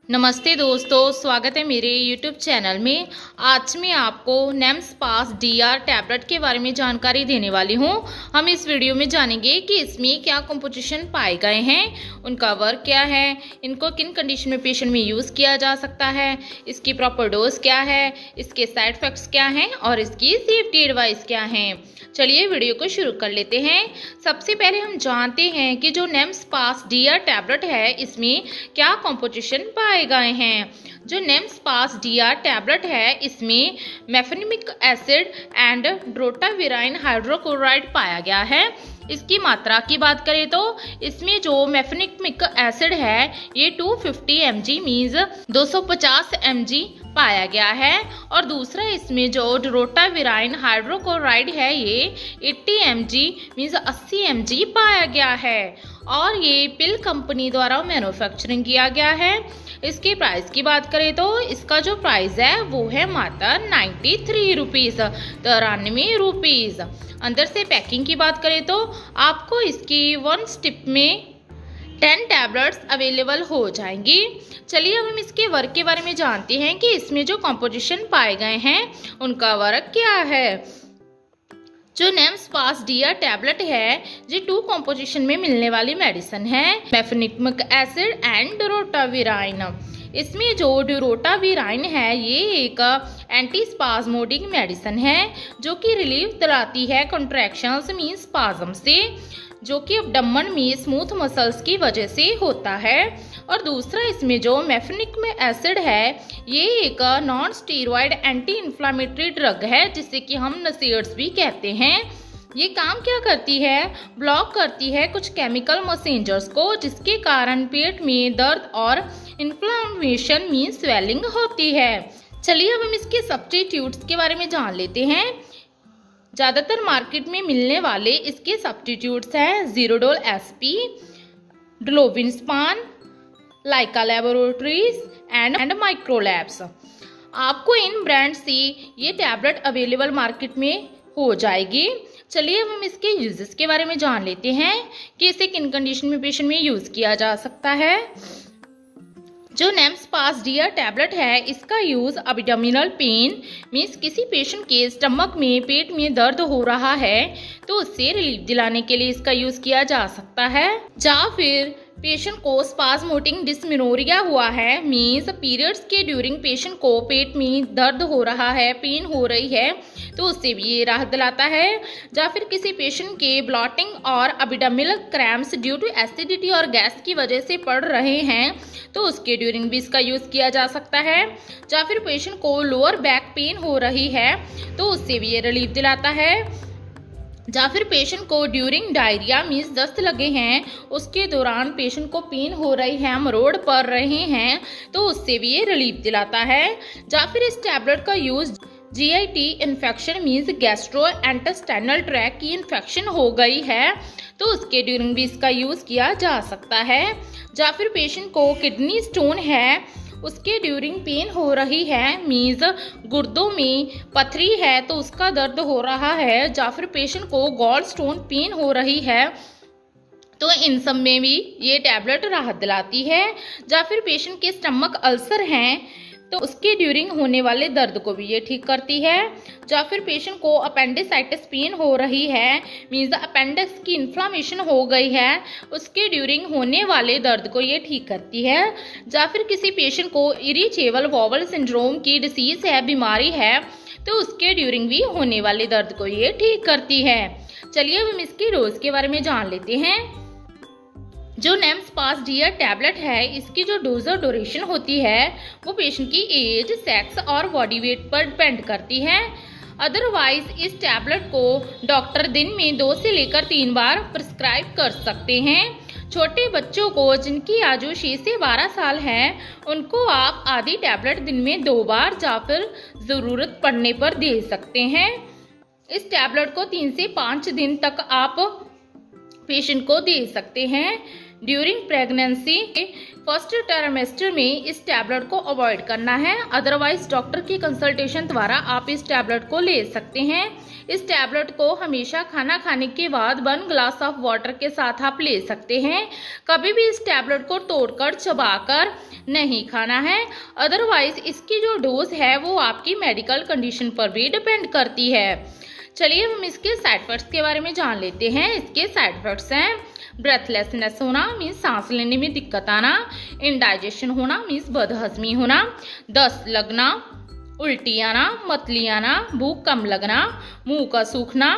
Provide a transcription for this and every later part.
नमस्ते दोस्तों, स्वागत है मेरे YouTube चैनल में। आज मैं आपको नेम्सपास DR टैबलेट के बारे में जानकारी देने वाली हूँ। हम इस वीडियो में जानेंगे कि इसमें क्या कंपोजिशन पाए गए हैं, उनका वर्क क्या है, इनको किन कंडीशन में पेशेंट में यूज़ किया जा सकता है, इसकी प्रॉपर डोज क्या है, इसके साइड इफेक्ट्स क्या हैं और इसकी सेफ्टी एडवाइस क्या है। चलिए वीडियो को शुरू कर लेते हैं। सबसे पहले हम जानते हैं कि जो नेम्सपास DR टैबलेट है इसमें क्या कंपोजिशन पाए गए हैं। जो नेम्सपास DR टैबलेट है इसमें मेफेनिमिक एसिड एंड ड्रोटाविराइन हाइड्रोक्लोराइड पाया गया है। इसकी मात्रा की बात करें तो इसमें जो मेफेनिमिक एसिड है ये 250 mg मीन्स 250 mg पाया गया है और दूसरा इसमें जो ड्रोटाविराइन हाइड्रोक्लोराइड है ये 80 mg मीन्स 80 mg पाया गया है और ये पिल कंपनी द्वारा मैन्युफैक्चरिंग किया गया है। इसके प्राइस की बात करें तो इसका जो प्राइस है वो है मात्र 93 रुपीज़, 93 रुपीज़। अंदर से पैकिंग की बात करें तो आपको इसकी 1 स्टिप में 10 टैबलेट्स अवेलेबल हो जाएंगी। चलिए अब हम इसके वर्क के बारे में जानते हैं कि इसमें जो कॉम्पोजिशन पाए गए हैं उनका वर्क क्या है। जो नेम्सपास DR टैबलेट है ये 2 कॉम्पोजिशन में मिलने वाली मेडिसिन है, मेफेनिमिक एसिड एंड ड्रोटाविराइन। इसमें जो ड्रोटाविराइन है ये एक एंटी स्पाज्मोडिक मेडिसिन है जो कि रिलीफ दिलाती है कॉन्ट्रैक्शंस मीन स्पाज्म से, जो कि अब्डोमेन में स्मूथ मसल्स की वजह से होता है। और दूसरा इसमें जो मेफेनिमिक एसिड है ये एक non steroid anti inflammatory drug है जिसे कि हम नसेड्स भी कहते हैं। ये काम क्या करती है, ब्लॉक करती है कुछ केमिकल मैसेंजर्स को जिसके कारण पेट में दर्द और इन्फ्लामेशन मीन स्वेलिंग होती है। चलिए अब हम इसके सब्स्टिट्यूट्स के बारे में जान लेते हैं। ज़्यादातर मार्केट में मिलने वाले इसके सब्स्टिट्यूट्स हैं ज़ीरोडोल SP, ड्लोविनस्पान, लाइका लैबोरेटरीज एंड माइक्रोलैब्स। आपको इन ब्रांड से ये टैबलेट अवेलेबल मार्केट में हो जाएगी। चलिए अब हम इसके यूजेस के बारे में जान लेते हैं कि इसे किन कंडीशन में पेशेंट में यूज़ किया जा सकता है। जो नेम्सपास DR टैबलेट है इसका यूज़ अब्डोमिनल पेन मीन्स किसी पेशेंट के स्टमक में पेट में दर्द हो रहा है तो उससे रिलीफ दिलाने के लिए इसका यूज़ किया जा सकता है। या फिर पेशेंट को स्पाज्मोटिक डिस्मेनोरिया हुआ है मीन्स पीरियड्स के ड्यूरिंग पेशेंट को पेट में दर्द हो रहा है, पेन हो रही है तो उससे भी ये राहत दिलाता है। या फिर किसी पेशेंट के ब्लॉटिंग और abdominal cramps due to acidity और गैस की वजह से पड़ रहे हैं तो उसके ड्यूरिंग भी इसका यूज़ किया जा सकता है। या फिर पेशेंट को लोअर बैक पेन हो रही है तो उससे भी ये रिलीफ दिलाता है। या फिर पेशेंट को ड्यूरिंग डायरिया मीन्स दस्त लगे हैं उसके दौरान पेशेंट को पेन हो रही है, मरोड़ पड़ रहे हैं तो उससे भी ये रिलीफ दिलाता है। या फिर इस टैबलेट का use GIT infection means gastro intestinal tract की इन्फेक्शन हो गई है तो उसके ड्यूरिंग भी इसका यूज़ किया जा सकता है। या फिर पेशेंट को किडनी स्टोन है उसके ड्यूरिंग पेन हो रही है मीन्स गुर्दों में पथरी है तो उसका दर्द हो रहा है, या फिर पेशेंट को गॉल स्टोन पेन हो रही है तो इन सब में भी ये टैबलेट राहत दिलाती है। या फिर पेशेंट के स्टमक अल्सर हैं तो उसके ड्यूरिंग होने वाले दर्द को भी ये ठीक करती है। या फिर पेशेंट को अपेंडिसाइटिस पेन हो रही है मीन्स अपेंडिक्स की इन्फ्लामेशन हो गई है उसके ड्यूरिंग होने वाले दर्द को ये ठीक करती है। या फिर किसी पेशेंट को इरिटेबल बॉवल सिंड्रोम की डिसीज है, बीमारी है तो उसके ड्यूरिंग भी होने वाले दर्द को ये ठीक करती है। चलिए अब हम इसकी डोज के बारे में जान लेते हैं। जो नेम्सपास DR टैबलेट है इसकी जो डोज और ड्यूरेशन होती है वो पेशेंट की एज, सेक्स और बॉडी वेट पर डिपेंड करती है। अदरवाइज इस टैबलेट को डॉक्टर दिन में 2 से लेकर 3 बार प्रिस्क्राइब कर सकते हैं। छोटे बच्चों को जिनकी आयु 6 से 12 साल है उनको आप आधी टैबलेट दिन में 2 बार या फिर ज़रूरत पड़ने पर दे सकते हैं। इस टैबलेट को 3 से 5 दिन तक आप पेशेंट को दे सकते हैं। ड्यूरिंग प्रेगनेंसी फर्स्ट ट्राइमेस्टर में इस टैबलेट को अवॉइड करना है, अदरवाइज डॉक्टर की कंसल्टेशन द्वारा आप इस टैबलेट को ले सकते हैं। इस टैबलेट को हमेशा खाना खाने के बाद 1 ग्लास ऑफ वाटर के साथ आप ले सकते हैं। कभी भी इस टैबलेट को तोड़कर चबाकर नहीं खाना है, अदरवाइज इसकी जो डोज है वो आपकी मेडिकल कंडीशन पर भी डिपेंड करती है। चलिए हम इसके साइड इफेक्ट्स के बारे में जान लेते हैं। इसके साइड इफेक्ट्स हैं ब्रेथलेसनेस होना मीन्स सांस लेने में दिक्कत आना, इनडाइजेशन होना मीन्स बदहजमी होना, दस्त लगना, उल्टी आना, मतली आना, भूख कम लगना, मुंह का सूखना,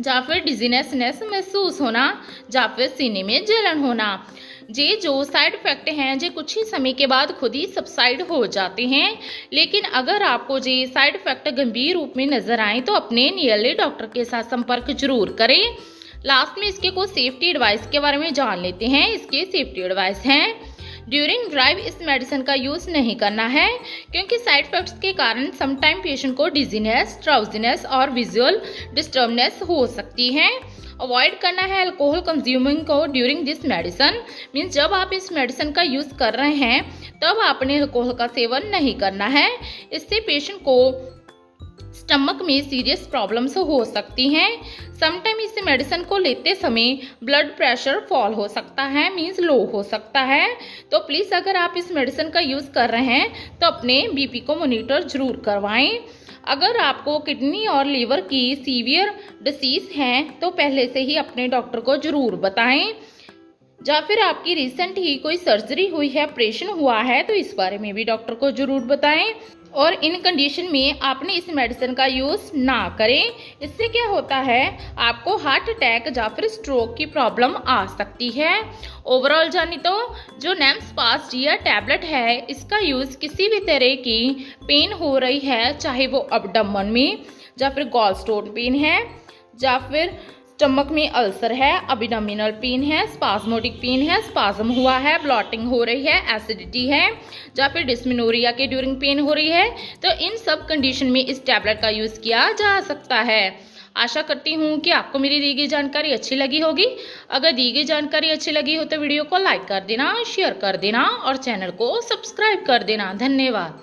या फिर डिजीनेसनेस महसूस होना, या फिर सीने में जलन होना। ये जो साइड इफेक्ट हैं ये कुछ ही समय के बाद खुद ही सबसाइड हो जाते हैं, लेकिन अगर आपको ये साइड इफेक्ट गंभीर रूप में नजर आए तो अपने नियरली डॉक्टर के साथ संपर्क जरूर करें। लास्ट में इसके कुछ सेफ्टी एडवाइस के बारे में जान लेते हैं। इसके सेफ्टी एडवाइस हैं ड्यूरिंग ड्राइव इस मेडिसिन का यूज नहीं करना है, क्योंकि साइड इफेक्ट्स के कारण समटाइम पेशेंट को डिजीनेस, ड्राउजीनेस और विजुअल डिस्टर्बनेस हो सकती है। अवॉइड करना है अल्कोहल कंज्यूमिंग को ड्यूरिंग दिस मेडिसिन मीन्स जब आप इस मेडिसिन का यूज कर रहे हैं तब आपने अल्कोहल का सेवन नहीं करना है। इससे पेशेंट को स्टमक में सीरियस प्रॉब्लम्स हो सकती हैं। समटाइम इस मेडिसिन को लेते समय ब्लड प्रेशर फॉल हो सकता है मीन्स लो हो सकता है। तो प्लीज़ अगर आप इस मेडिसिन का यूज़ कर रहे हैं तो अपने बीपी को मॉनिटर जरूर करवाएं। अगर आपको किडनी और लीवर की सीवियर डिसीज है तो पहले से ही अपने डॉक्टर को जरूर बताएं, या फिर आपकी रिसेंट ही कोई सर्जरी हुई है, ऑपरेशन हुआ है तो इस बारे में भी डॉक्टर को जरूर बताएं। और इन कंडीशन में आपने इस मेडिसिन का यूज़ ना करें। इससे क्या होता है आपको हार्ट अटैक या फिर स्ट्रोक की प्रॉब्लम आ सकती है। ओवरऑल जानी तो जो नेम्सपास्ट टैबलेट है इसका यूज़ किसी भी तरह की पेन हो रही है, चाहे वो अबडमन में या फिर गॉल स्टोन पेन है, या फिर स्टमक में अल्सर है, अबिडोमिनल पेन है, स्पाज्मोटिक पेन है, स्पाज्म हुआ है, ब्लॉटिंग हो रही है, एसिडिटी है, या फिर डिस्मेनोरिया के ड्यूरिंग पेन हो रही है, तो इन सब कंडीशन में इस टैबलेट का यूज़ किया जा सकता है। आशा करती हूँ कि आपको मेरी दी गई जानकारी अच्छी लगी होगी। अगर दी गई जानकारी अच्छी लगी हो तो वीडियो को लाइक कर देना, शेयर कर देना और चैनल को सब्सक्राइब कर देना। धन्यवाद।